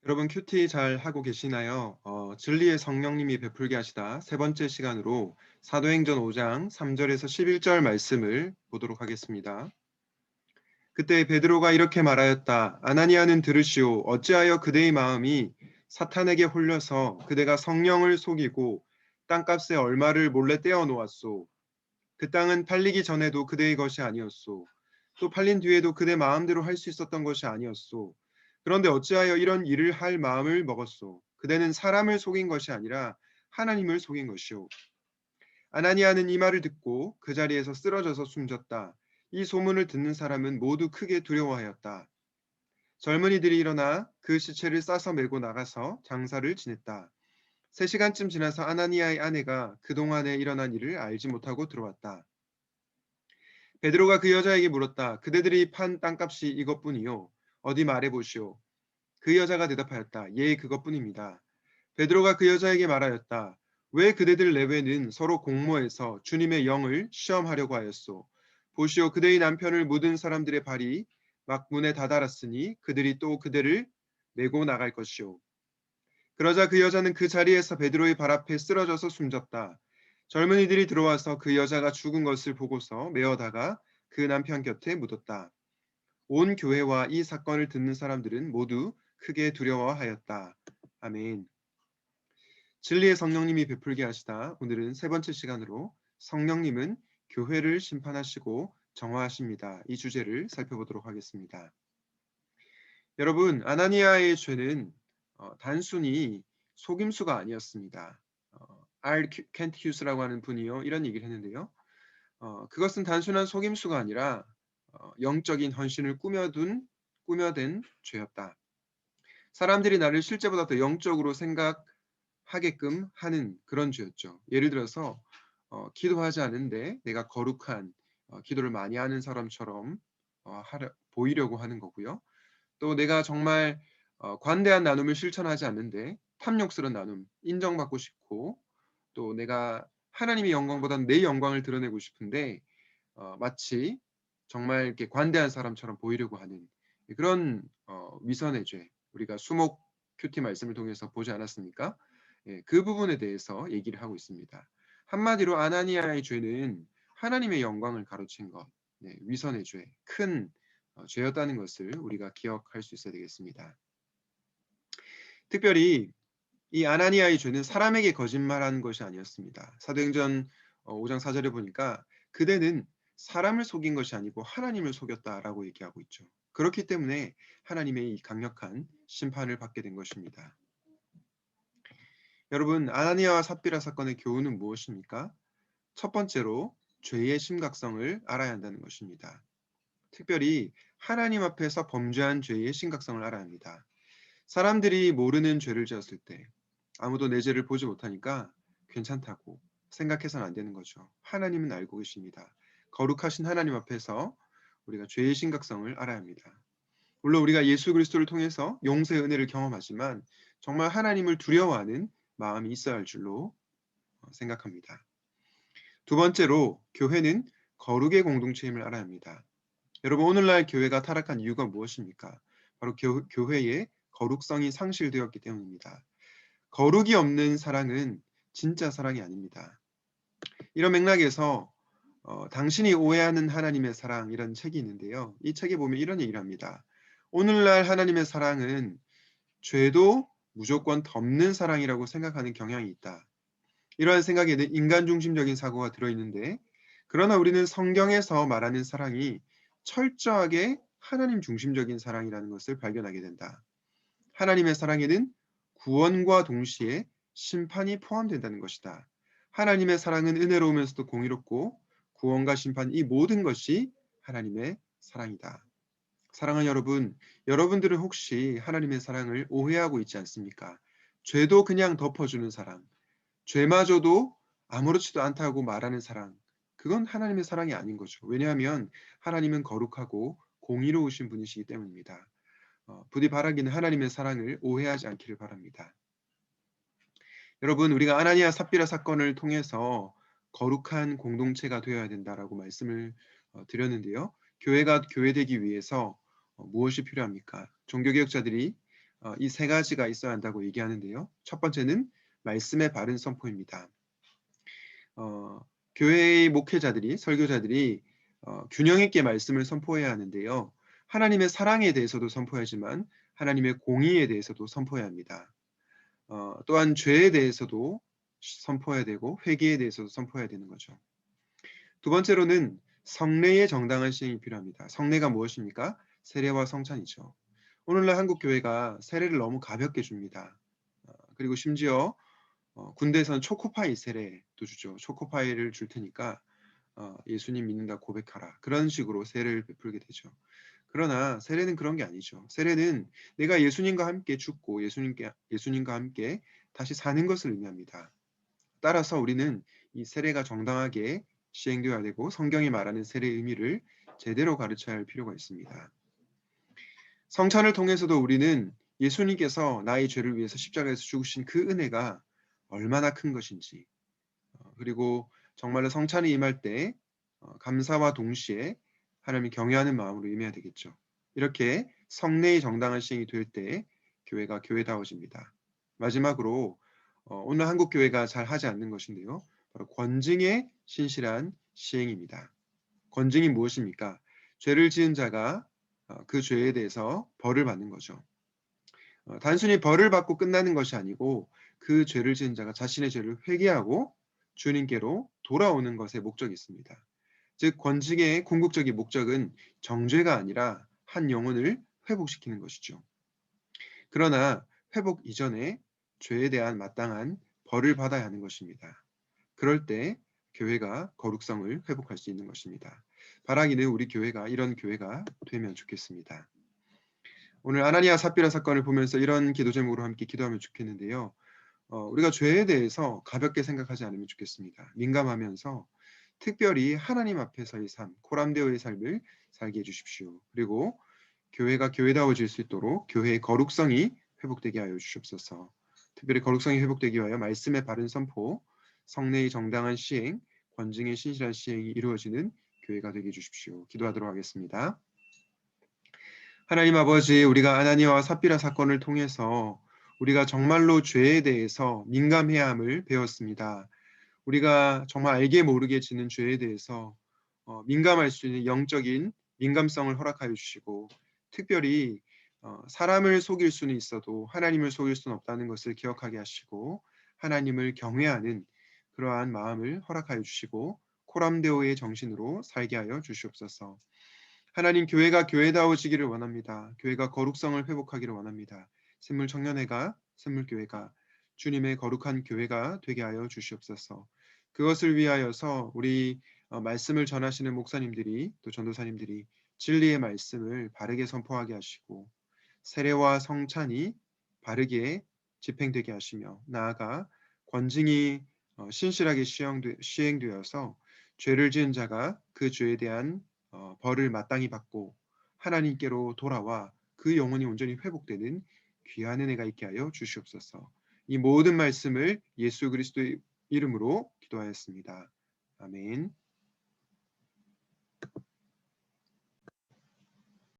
여러분 큐티 잘 하고 계시나요? 진리의 성령님이 베풀게 하시다 세 번째 시간으로 사도행전 5장 3절에서 11절 말씀을 보도록 하겠습니다. 그때 베드로가 이렇게 말하였다. 아나니아는 들으시오. 어찌하여 그대의 마음이 사탄에게 홀려서 그대가 성령을 속이고 땅값에 얼마를 몰래 떼어 놓았소. 그 땅은 팔리기 전에도 그대의 것이 아니었소. 또 팔린 뒤에도 그대 마음대로 할 수 있었던 것이 아니었소. 그런데 어찌하여 이런 일을 할 마음을 먹었소. 그대는 사람을 속인 것이 아니라 하나님을 속인 것이오. 아나니아는 이 말을 듣고 그 자리에서 쓰러져서 숨졌다. 이 소문을 듣는 사람은 모두 크게 두려워하였다. 젊은이들이 일어나 그 시체를 싸서 메고 나가서 장사를 지냈다. 3시간쯤 지나서 아나니아의 아내가 그동안에 일어난 일을 알지 못하고 들어왔다. 베드로가 그 여자에게 물었다. 그대들이 판 땅값이 이것뿐이요. 어디 말해보시오. 그 여자가 대답하였다. 예, 그것뿐입니다. 베드로가 그 여자에게 말하였다. 왜 그대들 내외는 서로 공모해서 주님의 영을 시험하려고 하였소. 보시오, 그대의 남편을 묻은 사람들의 발이 막 문에 다다랐으니 그들이 또 그대를 메고 나갈 것이오. 그러자 그 여자는 그 자리에서 베드로의 발 앞에 쓰러져서 숨졌다. 젊은이들이 들어와서 그 여자가 죽은 것을 보고서 메어다가 그 남편 곁에 묻었다. 온 교회와 이 사건을 듣는 사람들은 모두 크게 두려워하였다. 아멘. 진리의 성령님이 베풀게 하시다. 오늘은 세 번째 시간으로 성령님은 교회를 심판하시고 정화하십니다. 이 주제를 살펴보도록 하겠습니다. 여러분, 아나니아의 죄는 단순히 속임수가 아니었습니다. R. 켄티우스라고 하는 분이요, 이런 얘기를 했는데요. 그것은 단순한 속임수가 아니라 영적인 헌신을 꾸며댄 죄였다. 사람들이 나를 실제보다 더 영적으로 생각하게끔 하는 그런 죄였죠. 예를 들어서 기도하지 않은데 내가 거룩한 기도를 많이 하는 사람처럼 보이려고 하는 거고요. 또 내가 정말 관대한 나눔을 실천하지 않는데 탐욕스러운 나눔, 인정받고 싶고 또 내가 하나님의 영광보다는 내 영광을 드러내고 싶은데 마치 정말 이렇게 관대한 사람처럼 보이려고 하는 그런 위선의 죄, 우리가 수목 큐티 말씀을 통해서 보지 않았습니까? 예, 그 부분에 대해서 얘기를 하고 있습니다. 한마디로 아나니아의 죄는 하나님의 영광을 가로챈 것, 네, 위선의 죄, 큰 죄였다는 것을 우리가 기억할 수 있어야 되겠습니다. 특별히 이 아나니아의 죄는 사람에게 거짓말한 것이 아니었습니다. 사도행전 5장 4절에 보니까 그대는 사람을 속인 것이 아니고 하나님을 속였다라고 얘기하고 있죠. 그렇기 때문에 하나님의 이 강력한 심판을 받게 된 것입니다. 여러분, 아나니아와 삽비라 사건의 교훈은 무엇입니까? 첫 번째로 죄의 심각성을 알아야 한다는 것입니다. 특별히 하나님 앞에서 범죄한 죄의 심각성을 알아야 합니다. 사람들이 모르는 죄를 지었을 때 아무도 내 죄를 보지 못하니까 괜찮다고 생각해서는 안 되는 거죠. 하나님은 알고 계십니다. 거룩하신 하나님 앞에서 우리가 죄의 심각성을 알아야 합니다. 물론 우리가 예수 그리스도를 통해서 용서의 은혜를 경험하지만 정말 하나님을 두려워하는 마음이 있어야 할 줄로 생각합니다. 두 번째로 교회는 거룩의 공동체임을 알아야 합니다. 여러분, 오늘날 교회가 타락한 이유가 무엇입니까? 바로 교회의 거룩성이 상실되었기 때문입니다. 거룩이 없는 사랑은 진짜 사랑이 아닙니다. 이런 맥락에서 당신이 오해하는 하나님의 사랑이라는 책이 있는데요. 이 책에 보면 이런 얘기를 합니다. 오늘날 하나님의 사랑은 죄도 무조건 덮는 사랑이라고 생각하는 경향이 있다. 이러한 생각에는 인간 중심적인 사고가 들어있는데 그러나 우리는 성경에서 말하는 사랑이 철저하게 하나님 중심적인 사랑이라는 것을 발견하게 된다. 하나님의 사랑에는 구원과 동시에 심판이 포함된다는 것이다. 하나님의 사랑은 은혜로우면서도 공의롭고 구원과 심판 이 모든 것이 하나님의 사랑이다. 사랑하는 여러분, 여러분들은 혹시 하나님의 사랑을 오해하고 있지 않습니까? 죄도 그냥 덮어주는 사랑, 죄마저도 아무렇지도 않다고 말하는 사랑, 그건 하나님의 사랑이 아닌 거죠. 왜냐하면 하나님은 거룩하고 공의로우신 분이시기 때문입니다. 부디 바라기는 하나님의 사랑을 오해하지 않기를 바랍니다. 여러분, 우리가 아나니아 삽비라 사건을 통해서 거룩한 공동체가 되어야 된다라고 말씀을 드렸는데요. 교회가 교회되기 위해서 무엇이 필요합니까? 종교개혁자들이 이 세 가지가 있어야 한다고 얘기하는데요. 첫 번째는 말씀의 바른 선포입니다. 어, 교회의 목회자들이, 설교자들이 균형 있게 말씀을 선포해야 하는데요. 하나님의 사랑에 대해서도 선포하지만 하나님의 공의에 대해서도 선포해야 합니다. 또한 죄에 대해서도 선포해야 되고 회개에 대해서도 선포해야 되는 거죠. 두 번째로는 성례의 정당한 시행이 필요합니다. 성례가 무엇입니까? 세례와 성찬이죠. 오늘날 한국 교회가 세례를 너무 가볍게 줍니다. 그리고 심지어 군대에서는 초코파이 세례도 주죠. 초코파이를 줄 테니까 예수님 믿는다 고백하라. 그런 식으로 세례를 베풀게 되죠. 그러나 세례는 그런 게 아니죠. 세례는 내가 예수님과 함께 죽고 예수님과 함께 다시 사는 것을 의미합니다. 따라서 우리는 이 세례가 정당하게 시행되어야 되고 성경이 말하는 세례의 의미를 제대로 가르쳐야 할 필요가 있습니다. 성찬을 통해서도 우리는 예수님께서 나의 죄를 위해서 십자가에서 죽으신 그 은혜가 얼마나 큰 것인지, 그리고 정말로 성찬이 임할 때 감사와 동시에 하나님을 경외하는 마음으로 임해야 되겠죠. 이렇게 성례의 정당한 시행이 될 때 교회가 교회다워집니다. 마지막으로 오늘 한국 교회가 잘 하지 않는 것인데요. 바로 권징의 신실한 시행입니다. 권징이 무엇입니까? 죄를 지은 자가 그 죄에 대해서 벌을 받는 거죠. 단순히 벌을 받고 끝나는 것이 아니고 그 죄를 지은 자가 자신의 죄를 회개하고 주님께로 돌아오는 것에 목적이 있습니다. 즉 권징의 궁극적인 목적은 정죄가 아니라 한 영혼을 회복시키는 것이죠. 그러나 회복 이전에 죄에 대한 마땅한 벌을 받아야 하는 것입니다. 그럴 때 교회가 거룩성을 회복할 수 있는 것입니다. 바라기는 우리 교회가 이런 교회가 되면 좋겠습니다. 오늘 아나니아 삽비라 사건을 보면서 이런 기도 제목으로 함께 기도하면 좋겠는데요. 우리가 죄에 대해서 가볍게 생각하지 않으면 좋겠습니다. 민감하면서 특별히 하나님 앞에서의 삶, 코람데오의 삶을 살게 해주십시오. 그리고 교회가 교회다워질 수 있도록 교회의 거룩성이 회복되게 하여 주시옵소서. 특별히 거룩성이 회복되기 위하여 말씀의 바른 선포, 성례의 정당한 시행, 권징의 신실한 시행이 이루어지는 교회가 되게 해주십시오. 기도하도록 하겠습니다. 하나님 아버지, 우리가 아나니아와 삽비라 사건을 통해서 우리가 정말로 죄에 대해서 민감해야 함을 배웠습니다. 우리가 정말 알게 모르게 지는 죄에 대해서 민감할 수 있는 영적인 민감성을 허락하여 주시고, 특별히 사람을 속일 수는 있어도 하나님을 속일 수는 없다는 것을 기억하게 하시고 하나님을 경외하는 그러한 마음을 허락하여 주시고 코람데오의 정신으로 살게 하여 주시옵소서. 하나님, 교회가 교회다워지기를 원합니다. 교회가 거룩성을 회복하기를 원합니다. 샘물교회가 주님의 거룩한 교회가 되게 하여 주시옵소서. 그것을 위하여서 우리 말씀을 전하시는 목사님들이 또 전도사님들이 진리의 말씀을 바르게 선포하게 하시고 세례와 성찬이 바르게 집행되게 하시며 나아가 권징이 신실하게 시행되어서 죄를 지은 자가 그 죄에 대한 벌을 마땅히 받고 하나님께로 돌아와 그 영혼이 온전히 회복되는 귀한 은혜가 있게 하여 주시옵소서. 이 모든 말씀을 예수 그리스도의 이름으로 기도하였습니다. 아멘.